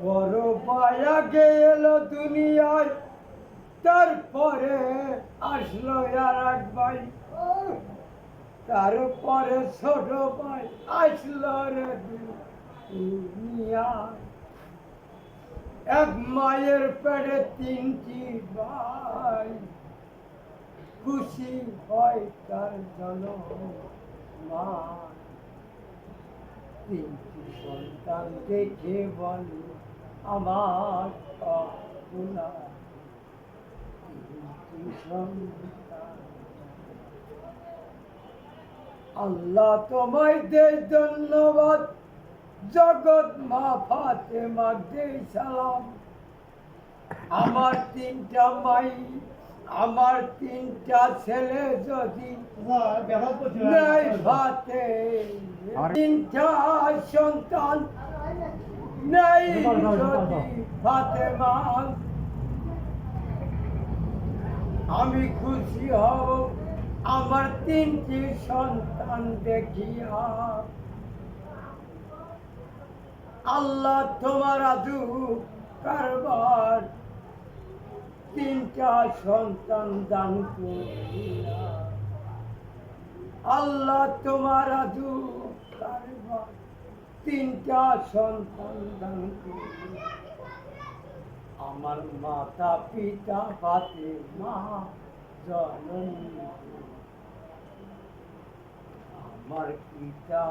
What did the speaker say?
বড় পায়া গেল দুনিয়ায়, তারপরে আসলো আর এক ভাই, তারপরে ছোট ভাই আসলো রে দুনিয়ায়। এক মায়ের পেটে তিনটি ভাই, খুশি হয় তার জনম মা। তিনটি সন্তান দেখে বলে আমার পাওনা। তিনটি সন্তান, আল্লাহ তোমায় দেয় ধন্যবাদ, জগৎ মা ফাতেমা দেয় সালাম। আমার তিনটা মাই, আমার তিনটা ছেলে যদি নেই ফাতে, তিনটা সন্তান নেই যদি ফাতেমা, আমি খুশি হব আমার তিনটি সন্তান দেখিয়া। আল্লাহ তোমার আজু কারবার, তিনটা সন্তান দান করিয়া। আল্লাহ তোমার আজু কারবার, তিনটা সন্তান দান করিয়া। আমার মাতা পিতা ফাতেমা জননী, আমার পিতা